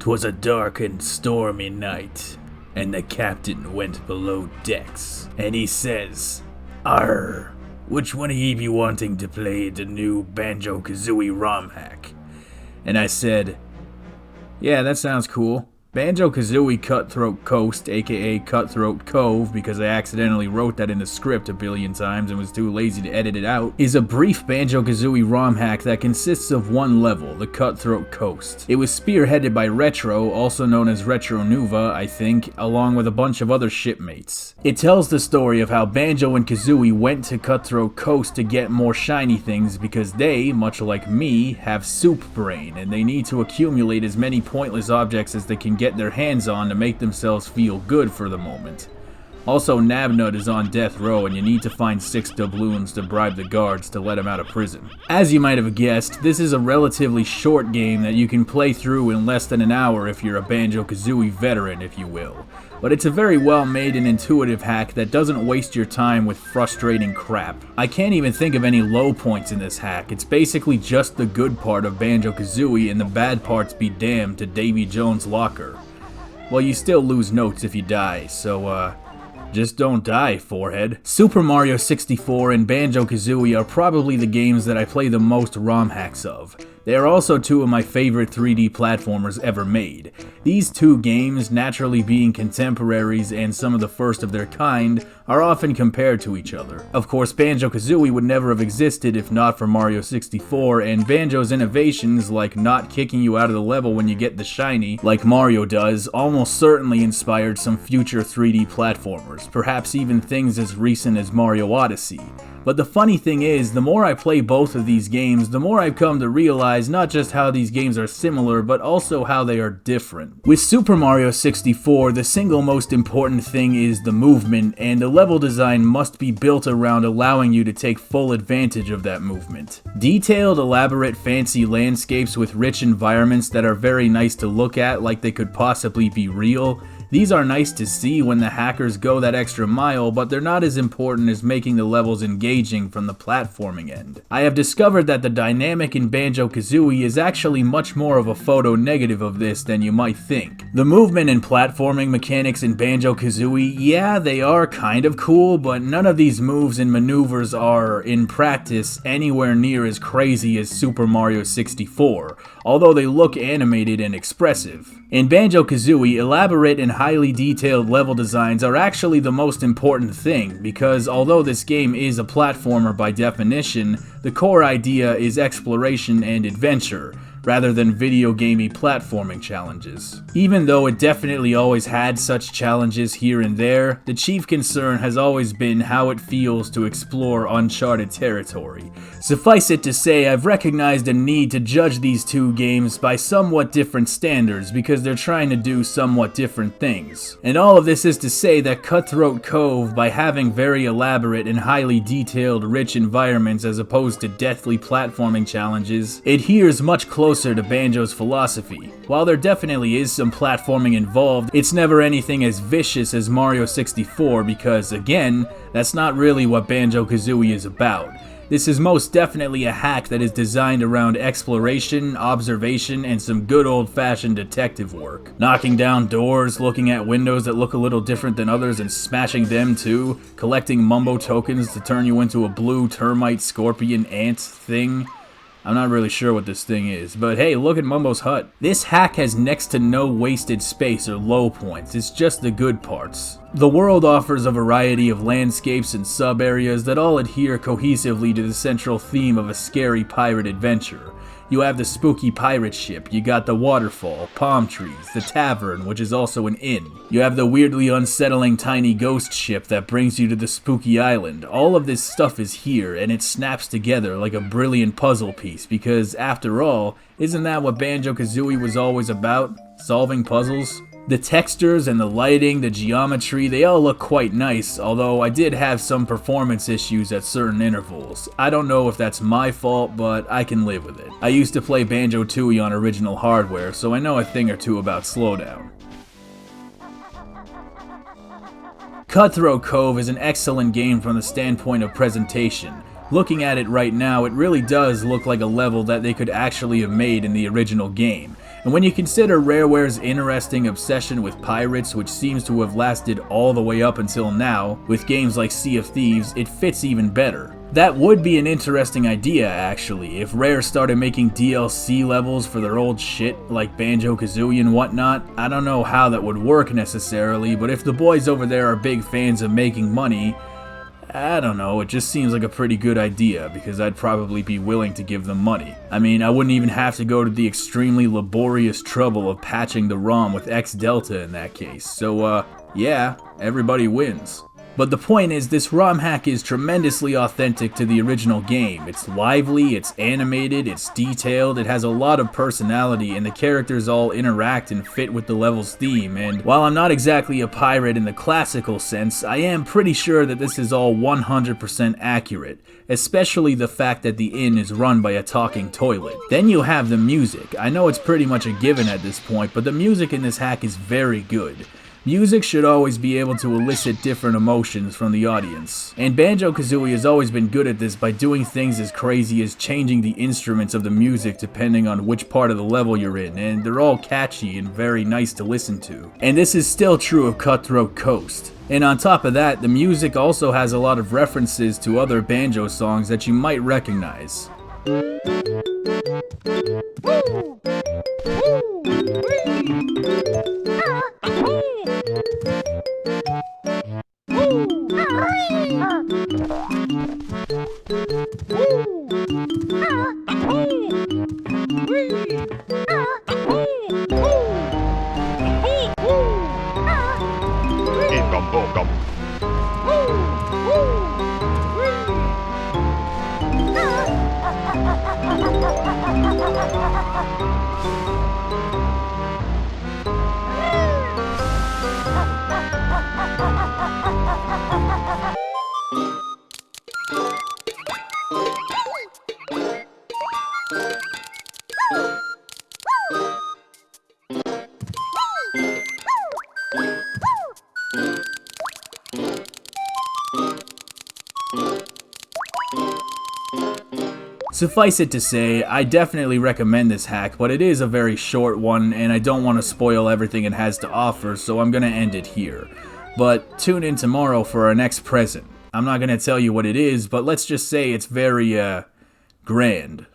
'Twas a dark and stormy night, and the captain went below decks, and he says, "Arr, which one of ye be wanting to play the new Banjo-Kazooie ROM hack?" And I said, "Yeah, that sounds cool. Banjo-Kazooie Cutthroat Coast, aka Cutthroat Cove, because I accidentally wrote that in the script a billion times and was too lazy to edit it out, is a brief Banjo-Kazooie ROM hack that consists of one level, the Cutthroat Coast. It was spearheaded by Retro, also known as Retro Nuva, I think, along with a bunch of other shipmates. It tells the story of how Banjo and Kazooie went to Cutthroat Coast to get more shiny things because they, much like me, have soup brain, and they need to accumulate as many pointless objects as they can get their hands on to make themselves feel good for the moment. Also, Nabnut is on death row and you need to find 6 doubloons to bribe the guards to let him out of prison. As you might have guessed, this is a relatively short game that you can play through in less than an hour if you're a Banjo-Kazooie veteran, if you will. But it's a very well made and intuitive hack that doesn't waste your time with frustrating crap. I can't even think of any low points in this hack. It's basically just the good part of Banjo-Kazooie and the bad parts be damned to Davy Jones' locker. Well, you still lose notes if you die, so just don't die, forehead. Super Mario 64 and Banjo-Kazooie are probably the games that I play the most ROM hacks of. They are also two of my favorite 3D platformers ever made. These two games, naturally being contemporaries and some of the first of their kind, are often compared to each other. Of course, Banjo-Kazooie would never have existed if not for Mario 64, and Banjo's innovations, like not kicking you out of the level when you get the shiny, like Mario does, almost certainly inspired some future 3D platformers, perhaps even things as recent as Mario Odyssey. But the funny thing is, the more I play both of these games, the more I've come to realize not just how these games are similar, but also how they are different. With Super Mario 64, the single most important thing is the movement, and the level design must be built around allowing you to take full advantage of that movement. Detailed, elaborate, fancy landscapes with rich environments that are very nice to look at like they could possibly be real. These are nice to see when the hackers go that extra mile, but they're not as important as making the levels engaging from the platforming end. I have discovered that the dynamic in Banjo-Kazooie is actually much more of a photo negative of this than you might think. The movement and platforming mechanics in Banjo-Kazooie, yeah, they are kind of cool, but none of these moves and maneuvers are, in practice, anywhere near as crazy as Super Mario 64, although they look animated and expressive. In Banjo-Kazooie, elaborate and highly detailed level designs are actually the most important thing, because although this game is a platformer by definition, the core idea is exploration and adventure, rather than video gamey platforming challenges. Even though it definitely always had such challenges here and there, the chief concern has always been how it feels to explore uncharted territory. Suffice it to say, I've recognized a need to judge these two games by somewhat different standards because they're trying to do somewhat different things. And all of this is to say that Cutthroat Cove, by having very elaborate and highly detailed rich environments as opposed to deathly platforming challenges, adheres much closer to Banjo's philosophy. While there definitely is some platforming involved, it's never anything as vicious as Mario 64 because, again, that's not really what Banjo-Kazooie is about. This is most definitely a hack that is designed around exploration, observation, and some good old-fashioned detective work. Knocking down doors, looking at windows that look a little different than others and smashing them too, collecting mumbo tokens to turn you into a blue termite scorpion ant thing. I'm not really sure what this thing is, but hey, look at Mumbo's hut. This hack has next to no wasted space or low points, it's just the good parts. The world offers a variety of landscapes and sub-areas that all adhere cohesively to the central theme of a scary pirate adventure. You have the spooky pirate ship, you got the waterfall, palm trees, the tavern, which is also an inn. You have the weirdly unsettling tiny ghost ship that brings you to the spooky island. All of this stuff is here, and it snaps together like a brilliant puzzle piece, because after all, isn't that what Banjo-Kazooie was always about? Solving puzzles? The textures and the lighting, the geometry, they all look quite nice, although I did have some performance issues at certain intervals. I don't know if that's my fault, but I can live with it. I used to play Banjo-Tooie on original hardware, so I know a thing or two about slowdown. Cutthroat Cove is an excellent game from the standpoint of presentation. Looking at it right now, it really does look like a level that they could actually have made in the original game. And when you consider Rareware's interesting obsession with pirates, which seems to have lasted all the way up until now, with games like Sea of Thieves, it fits even better. That would be an interesting idea, actually, if Rare started making DLC levels for their old shit, like Banjo, Kazooie and whatnot. I don't know how that would work necessarily, but if the boys over there are big fans of making money, I don't know, it just seems like a pretty good idea, because I'd probably be willing to give them money. I mean, I wouldn't even have to go to the extremely laborious trouble of patching the ROM with X Delta in that case, so yeah, everybody wins. But the point is, this ROM hack is tremendously authentic to the original game. It's lively, it's animated, it's detailed, it has a lot of personality, and the characters all interact and fit with the level's theme. And while I'm not exactly a pirate in the classical sense, I am pretty sure that this is all 100% accurate, especially the fact that the inn is run by a talking toilet. Then you have the music. I know it's pretty much a given at this point, but the music in this hack is very good. Music should always be able to elicit different emotions from the audience. And Banjo-Kazooie has always been good at this by doing things as crazy as changing the instruments of the music depending on which part of the level you're in, and they're all catchy and very nice to listen to. And this is still true of Cutthroat Coast. And on top of that, the music also has a lot of references to other Banjo songs that you might recognize. Suffice it to say, I definitely recommend this hack, but it is a very short one, and I don't want to spoil everything it has to offer, so I'm gonna end it here. But tune in tomorrow for our next present. I'm not gonna tell you what it is, but let's just say it's very, grand.